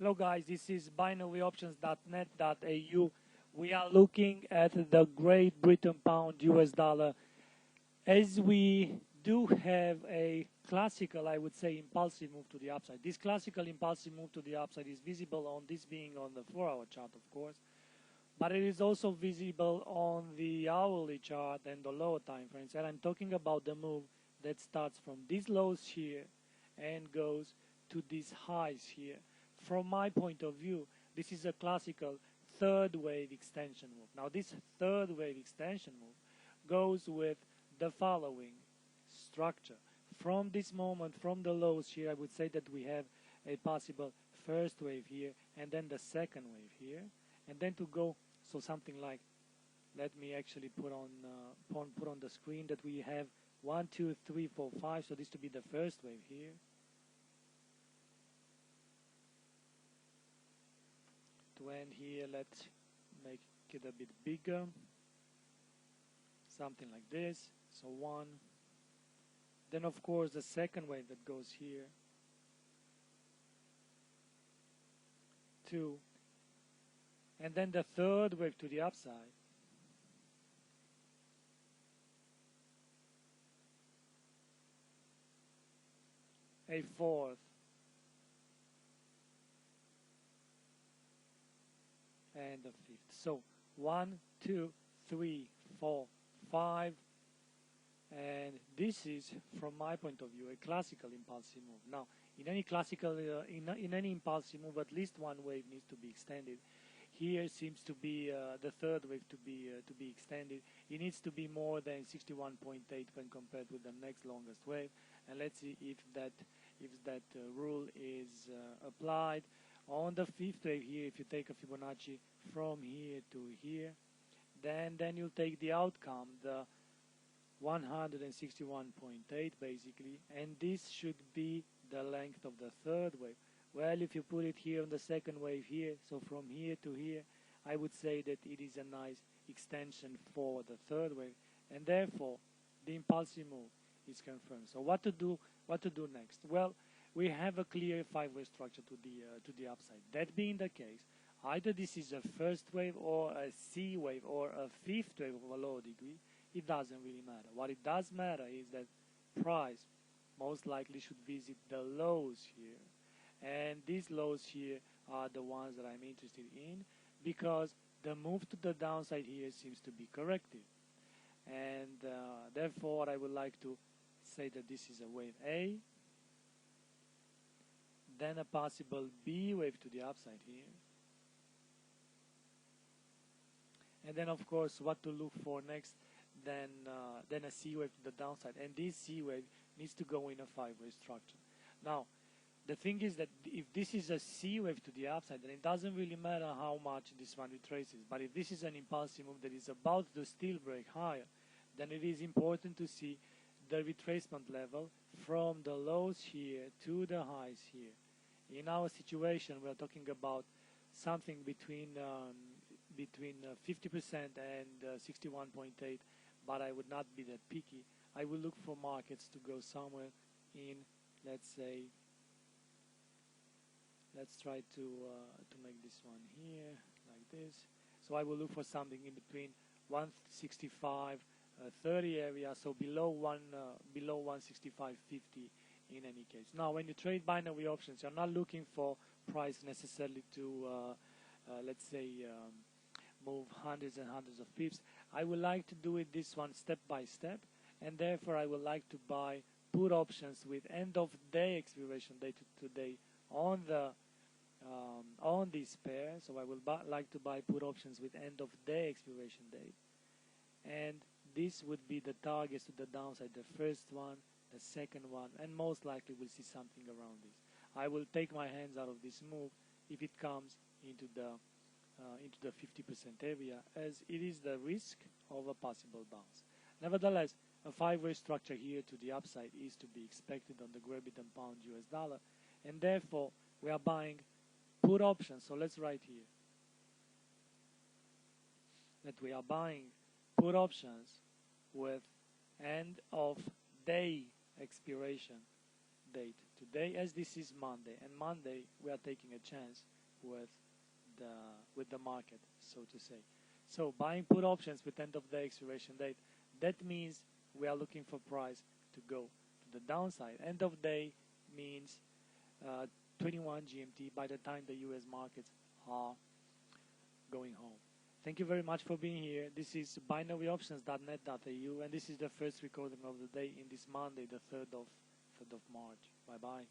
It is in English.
Hello guys, this is binaryoptions.net.au. We are looking at the Great Britain pound US dollar. As we do have a classical, I would say, impulsive move to the upside. This classical impulsive move to the upside is visible on this being on the 4-hour chart, of course, but it is also visible on the hourly chart and the lower time frames. And I'm talking about the move that starts from these lows here and goes to these highs here. From my point of view, this is a classical third wave extension move. Now this third wave extension move goes with the following structure. From this moment, from the lows here, I would say that we have a possible first wave here and then the second wave here, and then to go, so something like, let me actually put on the screen that we have 1, 2, 3, 4, 5. So this to be the first wave here. To end here, let's make it a bit bigger, something like this. So 1, then of course the second wave that goes here, 2, and then the third wave to the upside, a fourth, and a fifth. So 1, 2, 3, 4, 5, and this is, from my point of view, a classical impulsive move. Now, in any classical, in any impulsive move, at least one wave needs to be extended. Here seems to be the third wave to be extended. It needs to be more than 61.8 when compared with the next longest wave. And let's see if that rule is applied. On the fifth wave here, if you take a Fibonacci from here to here, then you'll take the outcome, the 161.8 basically, and this should be the length of the third wave. Well, if you put it here on the second wave here, so from here to here, I would say that it is a nice extension for the third wave, and therefore the impulsive move is confirmed. So what to do next? Well, we have a clear 5-wave structure to the upside. That being the case, either this is a first wave or a C wave or a fifth wave of a lower degree. It doesn't really matter. What it does matter is that price most likely should visit the lows here, and these lows here are the ones that I'm interested in, because the move to the downside here seems to be corrective, and therefore I would like to say that this is a wave A, then a possible B wave to the upside here, and then of course what to look for next, then a C wave to the downside, and this C wave needs to go in a 5-wave structure. Now the thing is that if this is a C wave to the upside, then it doesn't really matter how much this one retraces. But if this is an impulsive move that is about to still break higher, then it is important to see the retracement level from the lows here to the highs here. In our situation, we're talking about something between 50% and 61.8, but I would not be that picky. I will look for markets to go somewhere in, let's say, let's try to make this one here like this. So I will look for something in between 165 30 area, so below 165.50 in any case. Now when you trade binary options, you're not looking for price necessarily to let's say move hundreds and hundreds of pips. I would like to do it this one step by step, and therefore I would like to buy put options with end of day expiration date today on the on this pair. So I will like to buy put options with end of day expiration date, and this would be the targets to the downside, the first one, the second one, and most likely we'll see something around this. I will take my hands out of this move if it comes into the 50% area, as it is the risk of a possible bounce. Nevertheless, a 5-wave structure here to the upside is to be expected on the Great Britain pound US dollar, and therefore we are buying put options. So let's write here that we are buying put options with end of day expiration date today, as this is Monday, and Monday we are taking a chance with the market, so to say. So buying put options with end of day expiration date, that means we are looking for price to go to the downside. End of day means 21 GMT by the time the US markets are going home. Thank you very much for being here. This is binaryoptions.net.au, and this is the first recording of the day in this Monday, the 3rd of March. Bye-bye.